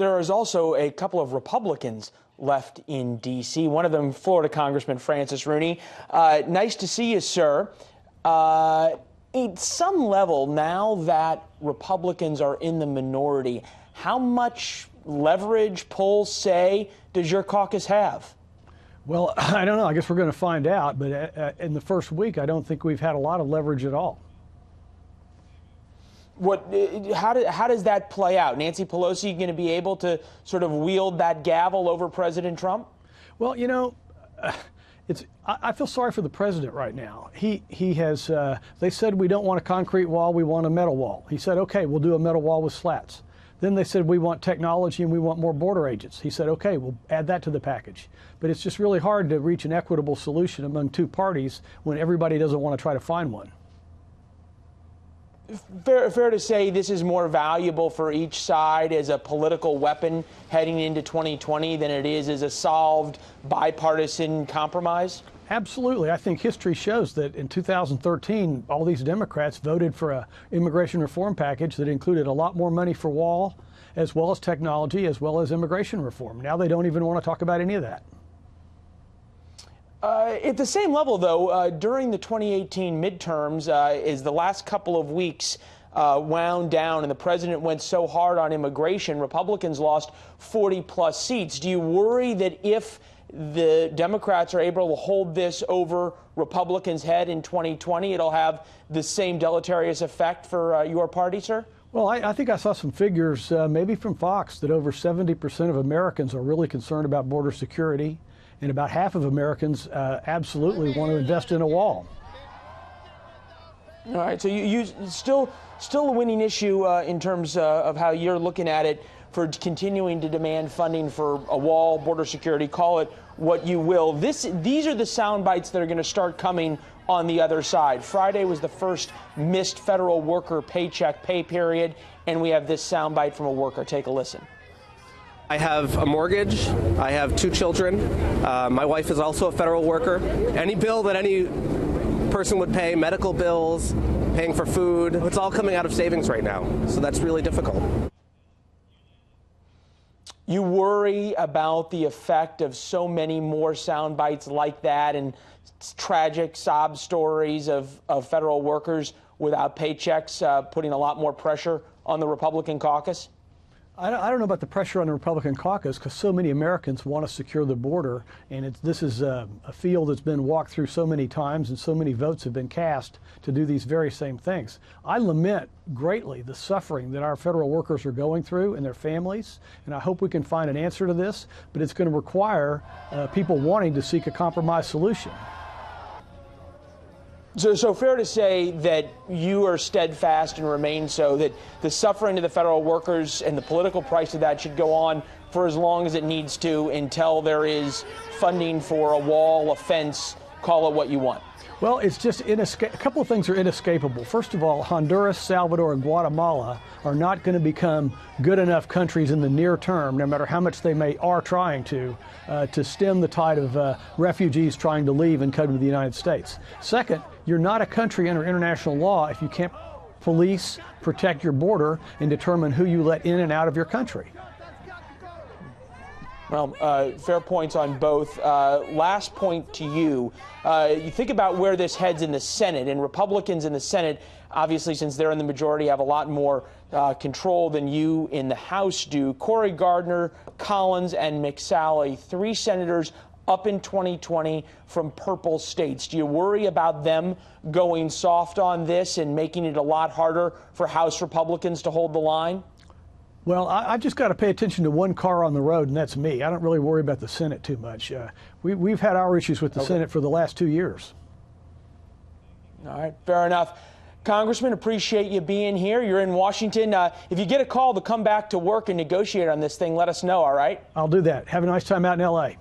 There is also a couple of Republicans left in D.C., one of them Florida Congressman Francis Rooney. Nice to see you, sir. At some level, now that Republicans are in the minority, how much leverage, pull, say, does your caucus have? Well, I don't know. I guess we're going to find out. But in the first week, I don't think we've had a lot of leverage at all. How does that play out? Nancy Pelosi going to be able to sort of wield that gavel over President Trump? Well, you know, I feel sorry for the president right now. He has. They said we don't want a concrete wall, we want a metal wall. He said, okay, we'll do a metal wall with slats. Then they said we want technology and we want more border agents. He said, okay, we'll add that to the package. But it's just really hard to reach an equitable solution among two parties when everybody doesn't want to try to find one. Fair to say this is more valuable for each side as a political weapon heading into 2020 than it is as a solved bipartisan compromise? Absolutely. I think history shows that in 2013, all these Democrats voted for an immigration reform package that included a lot more money for wall, as well as technology, as well as immigration reform. Now they don't even want to talk about any of that. At the same level, though, during the 2018 midterms, as the last couple of weeks wound down and the president went so hard on immigration, Republicans lost 40-plus seats. Do you worry that if the Democrats are able to hold this over Republicans' head in 2020, it'll have the same deleterious effect for your party, sir? Well, I think I saw some figures, maybe from Fox, that over 70% of Americans are really concerned about border security. And about half of Americans absolutely want to invest in a wall. All right, so you still a winning issue in terms of how you're looking at it for continuing to demand funding for a wall, border security, call it what you will. These are the sound bites that are going to start coming on the other side. Friday was the first missed federal worker paycheck pay period, and we have this sound bite from a worker. Take a listen. I have a mortgage. I have 2 children. My wife is also a federal worker. Any bill that any person would pay, medical bills, paying for food, it's all coming out of savings right now. So that's really difficult. You worry about the effect of so many more sound bites like that and tragic sob stories of federal workers without paychecks, putting a lot more pressure on the Republican caucus? I don't know about the pressure on the Republican caucus because so many Americans want to secure the border, and this is a field that's been walked through so many times and so many votes have been cast to do these very same things. I lament greatly the suffering that our federal workers are going through and their families, and I hope we can find an answer to this, but it's going to require people wanting to seek a compromise solution. So fair to say that you are steadfast and remain so, that the suffering of the federal workers and the political price of that should go on for as long as it needs to until there is funding for a wall, a fence, call it what you want. Well, it's just a couple of things are inescapable. First of all, Honduras, Salvador, and Guatemala are not going to become good enough countries in the near term, no matter how much they are trying to stem the tide of refugees trying to leave and come to the United States. Second, you're not a country under international law if you can't police, protect your border, and determine who you let in and out of your country. Well, fair points on both. Last point to you. You think about where this heads in the Senate, and Republicans in the Senate, obviously, since they're in the majority, have a lot more control than you in the House do. Cory Gardner, Collins, and McSally, 3 senators up in 2020 from purple states. Do you worry about them going soft on this and making it a lot harder for House Republicans to hold the line? Well, I've just got to pay attention to one car on the road, and that's me. I don't really worry about the Senate too much. We've had our issues with the Senate for the last 2 years. All right, fair enough. Congressman, appreciate you being here. You're in Washington. If you get a call to come back to work and negotiate on this thing, let us know, all right? I'll do that. Have a nice time out in L.A.